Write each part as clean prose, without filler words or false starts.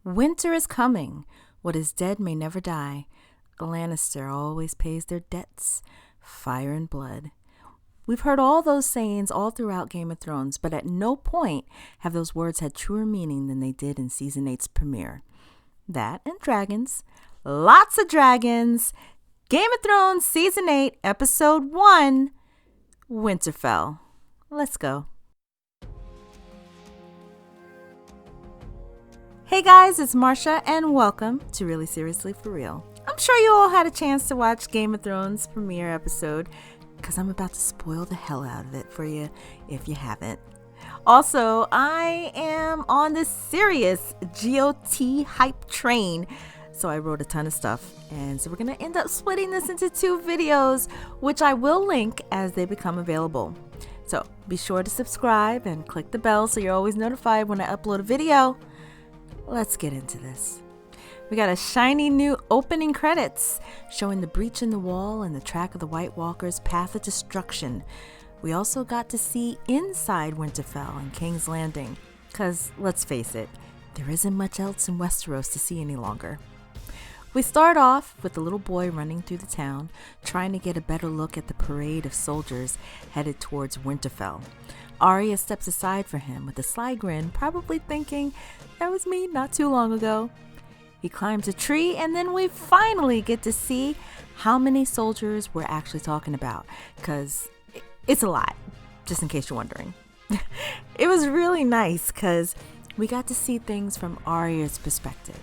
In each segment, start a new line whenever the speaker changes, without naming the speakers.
Winter is coming. What is dead may never die. A Lannister always pays their debts. Fire and blood. We've heard all those sayings all throughout Game of Thrones, but at no point have those words had truer meaning than they did in Season 8's premiere. That and dragons. Lots of dragons. Game of Thrones Season 8, Episode 1, Winterfell. Let's go. Hey guys, it's Marsha and welcome to Really Seriously For Real. I'm sure you all had a chance to watch Game of Thrones premiere episode because I'm about to spoil the hell out of it for you if you haven't. Also, I am on this serious GOT hype train, so I wrote a ton of stuff, and so we're going to end up splitting this into 2 videos, which I will link as they become available. So be sure to subscribe and click the bell so you're always notified when I upload a video. Let's get into this. We got a shiny new opening credits showing the breach in the wall and the track of the White Walker's path of destruction. We also got to see inside Winterfell and King's Landing, because let's face it, there isn't much else in Westeros to see any longer. We start off with the little boy running through the town, trying to get a better look at the parade of soldiers headed towards Winterfell. Arya steps aside for him with a sly grin, probably thinking, that was me not too long ago. He climbs a tree, and then we finally get to see how many soldiers we're actually talking about, because it's a lot, just in case you're wondering. It was really nice because we got to see things from Arya's perspective.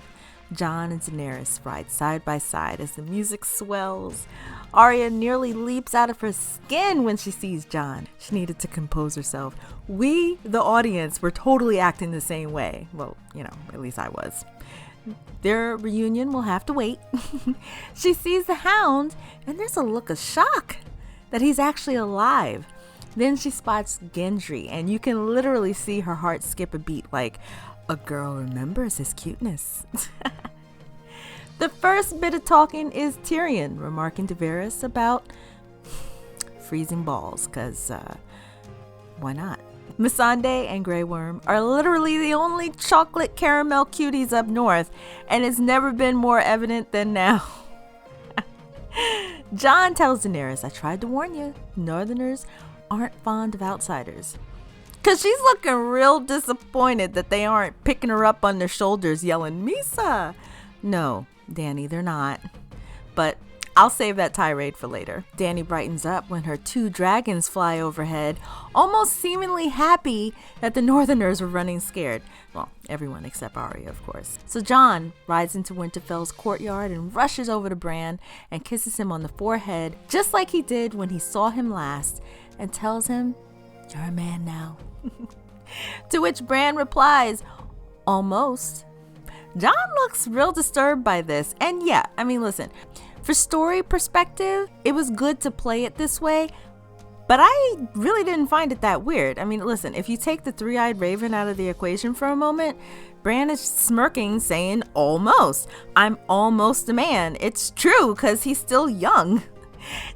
Jon and Daenerys ride side by side as the music swells. Arya nearly leaps out of her skin when she sees Jon. She needed to compose herself. We, the audience, were totally acting the same way. Well, at least I was. Their reunion will have to wait. She sees the Hound, and there's a look of shock that he's actually alive. Then she spots Gendry, and you can literally see her heart skip a beat like, a girl remembers his cuteness. The first bit of talking is Tyrion remarking to Varys about freezing balls, because why not? Missende and Grey Worm are literally the only chocolate caramel cuties up north, and it's never been more evident than now. Jon tells Daenerys, I tried to warn you, Northerners aren't fond of outsiders. Because she's looking real disappointed that they aren't picking her up on their shoulders yelling, Misa! No, Dany, they're not. But I'll save that tirade for later. Dany brightens up when her 2 dragons fly overhead, almost seemingly happy that the Northerners were running scared. Well, everyone except Arya, of course. So Jon rides into Winterfell's courtyard and rushes over to Bran and kisses him on the forehead, just like he did when he saw him last, and tells him, you're a man now. To which Bran replies, almost. Jon looks real disturbed by this. And yeah, listen, for story perspective, it was good to play it this way, but I really didn't find it that weird. Listen, if you take the 3-eyed raven out of the equation for a moment, Bran is smirking, saying, almost. I'm almost a man. It's true, because he's still young.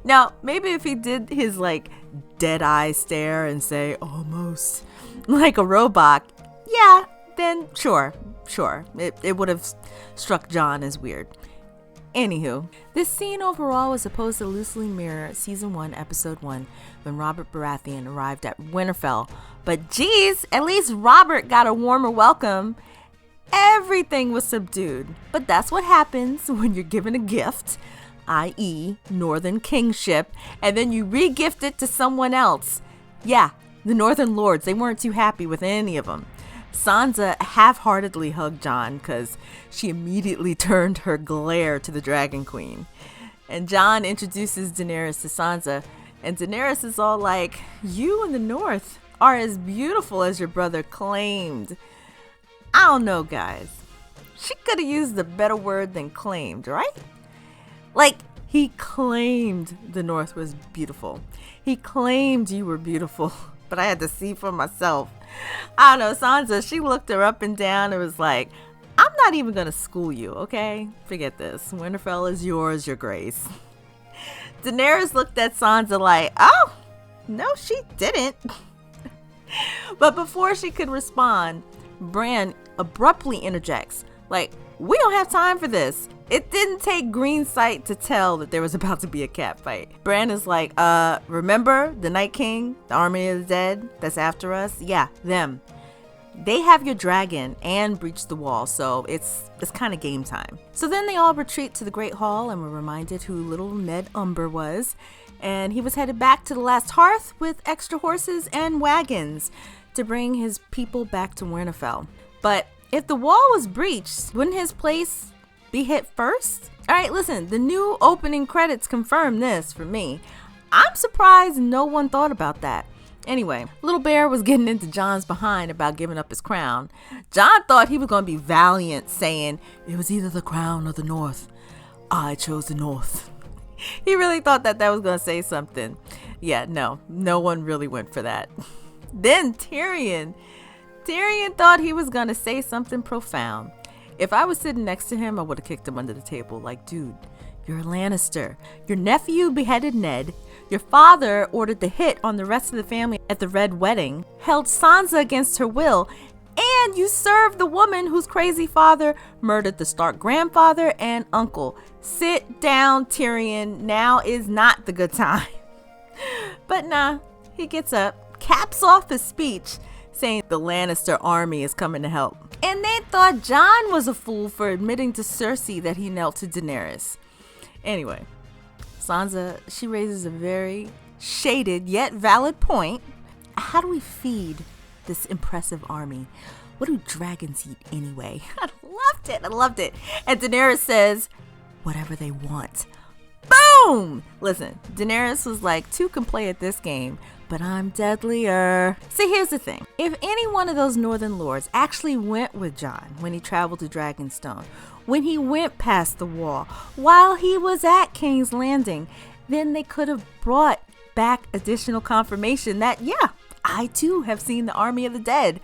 Now, maybe if he did his, dead eye stare and say, almost, like a robot, yeah, then sure. It would have struck Jon as weird. Anywho, this scene overall was supposed to loosely mirror Season 1, Episode 1, when Robert Baratheon arrived at Winterfell. But geez, at least Robert got a warmer welcome. Everything was subdued. But that's what happens when you're given a gift, i.e. Northern Kingship, and then you re-gift it to someone else. Yeah, the Northern Lords, they weren't too happy with any of them. Sansa half-heartedly hugged Jon because she immediately turned her glare to the Dragon Queen. And Jon introduces Daenerys to Sansa, and Daenerys is all like, you in the North are as beautiful as your brother claimed. I don't know, guys. She could have used a better word than claimed, right? He claimed the North was beautiful. He claimed you were beautiful, but I had to see for myself. I don't know, Sansa, she looked her up and down and was like, I'm not even going to school you, okay? Forget this. Winterfell is yours, your grace. Daenerys looked at Sansa like, oh, no, she didn't. But before she could respond, Bran abruptly interjects, Like, we don't have time for this. It didn't take green sight to tell that there was about to be a cat fight. Bran is like, remember the Night King, the army of the dead that's after us? Yeah, them. They have your dragon and breached the wall, so it's kind of game time. So then they all retreat to the Great Hall and were reminded who little Ned Umber was. And he was headed back to the last hearth with extra horses and wagons to bring his people back to Winterfell. But if the wall was breached, wouldn't his place be hit first? All right, listen, the new opening credits confirm this for me. I'm surprised no one thought about that. Anyway, Little Bear was getting into Jon's behind about giving up his crown. Jon thought he was going to be valiant, saying, it was either the crown or the north. I chose the north. He really thought that was going to say something. Yeah, no one really went for that. Then Tyrion thought he was going to say something profound. If I was sitting next to him, I would have kicked him under the table. Like, dude, you're a Lannister. Your nephew beheaded Ned. Your father ordered the hit on the rest of the family at the Red Wedding, held Sansa against her will, and you served the woman whose crazy father murdered the Stark grandfather and uncle. Sit down, Tyrion. Now is not the good time. But nah, he gets up, caps off his speech, saying the Lannister army is coming to help. And they thought Jon was a fool for admitting to Cersei that he knelt to Daenerys. Anyway, Sansa, she raises a very shaded yet valid point. How do we feed this impressive army? What do dragons eat anyway? I loved it. And Daenerys says, whatever they want. Boom! Listen, Daenerys was like, two can play at this game, but I'm deadlier. See, here's the thing. If any one of those northern lords actually went with Jon when he traveled to Dragonstone, when he went past the wall, while he was at King's Landing, then they could have brought back additional confirmation that, yeah, I too have seen the army of the dead.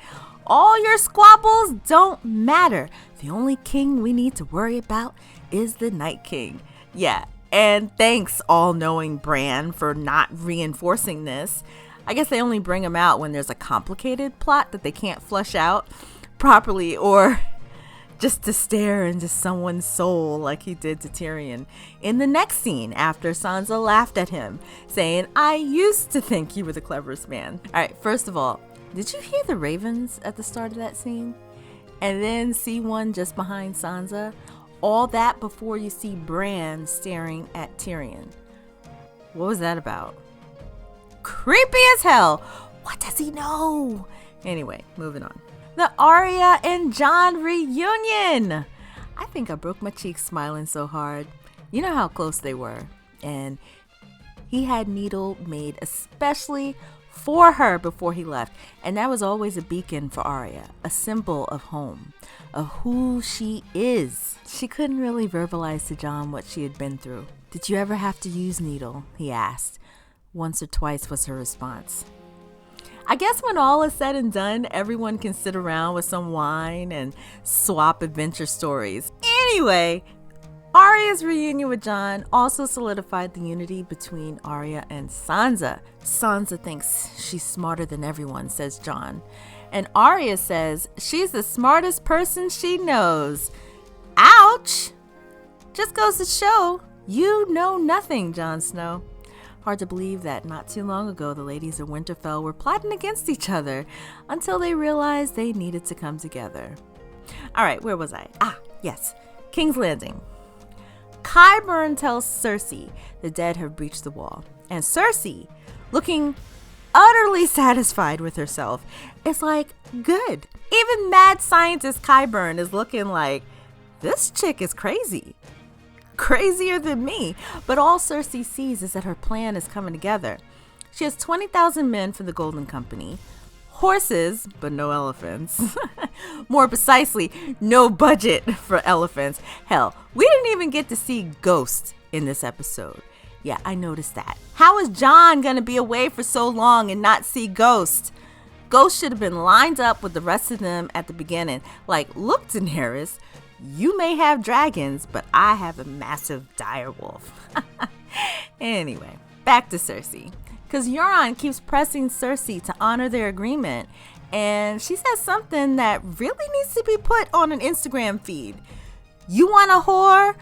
All your squabbles don't matter. The only king we need to worry about is the Night King. Yeah. And thanks, all-knowing Bran, for not reinforcing this. I guess they only bring him out when there's a complicated plot that they can't flush out properly, or just to stare into someone's soul like he did to Tyrion in the next scene after Sansa laughed at him, saying, I used to think you were the cleverest man. All right, first of all, did you hear the ravens at the start of that scene? And then see one just behind Sansa? All that before you see Bran staring at Tyrion. What was that about? Creepy as hell. What does he know? Anyway, moving on. The Arya and Jon reunion. I think I broke my cheeks smiling so hard. You know how close they were. And he had Needle made especially for her before he left. And that was always a beacon for Arya, a symbol of home, of who she is. She couldn't really verbalize to Jon what she had been through. Did you ever have to use Needle? He asked. Once or twice was her response. I guess when all is said and done, everyone can sit around with some wine and swap adventure stories. Anyway, Arya's reunion with Jon also solidified the unity between Arya and Sansa. Sansa thinks she's smarter than everyone, says Jon. And Arya says she's the smartest person she knows. Ouch! Just goes to show you know nothing, Jon Snow. Hard to believe that not too long ago the ladies of Winterfell were plotting against each other until they realized they needed to come together. All right, where was I? Yes, King's Landing. Qyburn tells Cersei the dead have breached the wall, and Cersei, looking utterly satisfied with herself, is like, good. Even mad scientist Qyburn is looking like, this chick is crazy. Crazier than me. But all Cersei sees is that her plan is coming together. She has 20,000 men for the Golden Company, horses, but no elephants. More precisely, no budget for elephants. Hell, we didn't even get to see Ghost in this episode. Yeah, I noticed that. How is Jon gonna be away for so long and not see Ghost? Ghost should have been lined up with the rest of them at the beginning. Like, look, Daenerys, you may have dragons, but I have a massive direwolf. Anyway, back to Cersei. Because Euron keeps pressing Cersei to honor their agreement, And she says something that really needs to be put on an Instagram feed. You want a whore?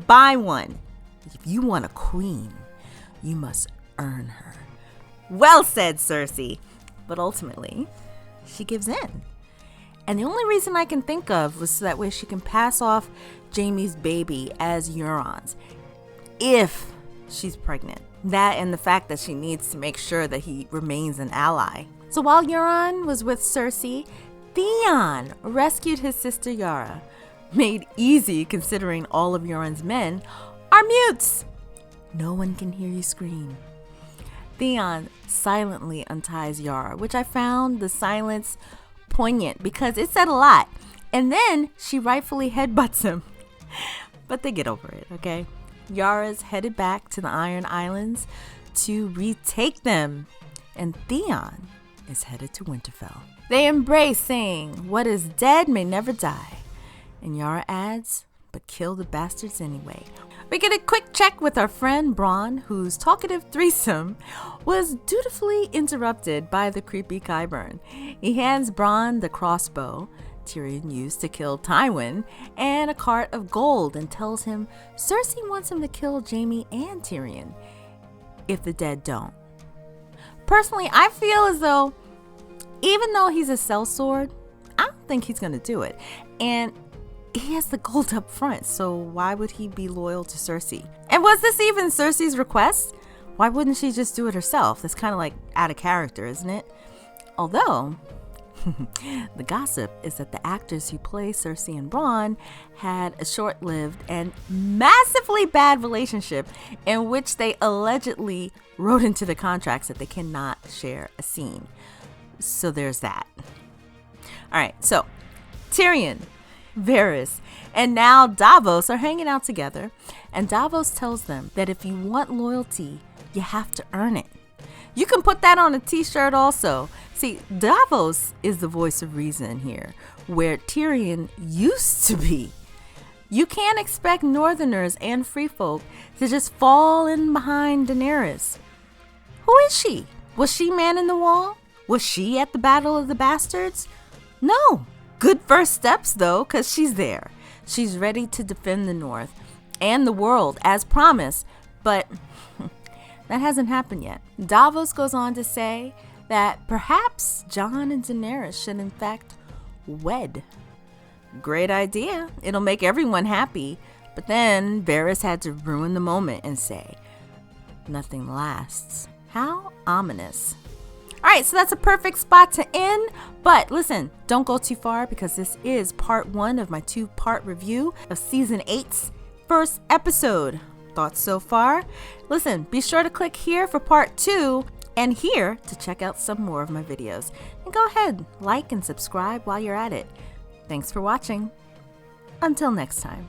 Buy one. If you want a queen, you must earn her. Well said, Cersei. But ultimately, she gives in. And the only reason I can think of was so that way she can pass off Jaime's baby as Euron's, if she's pregnant. That and the fact that she needs to make sure that he remains an ally. So while Euron was with Cersei, Theon rescued his sister Yara. Made easy considering all of Euron's men are mutes. No one can hear you scream. Theon silently unties Yara, which I found the silence poignant because it said a lot. And then she rightfully headbutts him. But they get over it, okay? Yara's headed back to the Iron Islands to retake them. And Theon is headed to Winterfell. They embrace, saying, "What is dead may never die." And Yara adds, "But kill the bastards anyway." We get a quick check with our friend Bran, whose talkative threesome was dutifully interrupted by the creepy Qyburn. He hands Bran the crossbow Tyrion used to kill Tywin and a cart of gold and tells him Cersei wants him to kill Jaime and Tyrion if the dead don't. Personally, I feel as though even though he's a sellsword, I don't think he's going to do it. And he has the gold up front, so why would he be loyal to Cersei? And was this even Cersei's request? Why wouldn't she just do it herself? That's kind of like out of character, isn't it? Although, the gossip is that the actors who play Cersei and Bran had a short-lived and massively bad relationship in which they allegedly wrote into the contracts that they cannot share a scene. So there's that. All right, so Tyrion, Varys, and now Davos are hanging out together, and Davos tells them that if you want loyalty, you have to earn it. You can put that on a t-shirt also. See, Davos is the voice of reason here, where Tyrion used to be. You can't expect Northerners and free folk to just fall in behind Daenerys. Who is she? Was she manning the wall? Was she at the Battle of the Bastards? No. Good first steps, though, because she's there. She's ready to defend the North and the world as promised, but that hasn't happened yet. Davos goes on to say that perhaps Jon and Daenerys should in fact wed. Great idea. It'll make everyone happy. But then Varys had to ruin the moment and say, nothing lasts. How ominous. All right, so that's a perfect spot to end. But listen, don't go too far because this is part 1 of my 2-part review of season 8's first episode. Thoughts so far? Listen, be sure to click here for part 2 and here to check out some more of my videos. And go ahead, like and subscribe while you're at it. Thanks for watching. Until next time.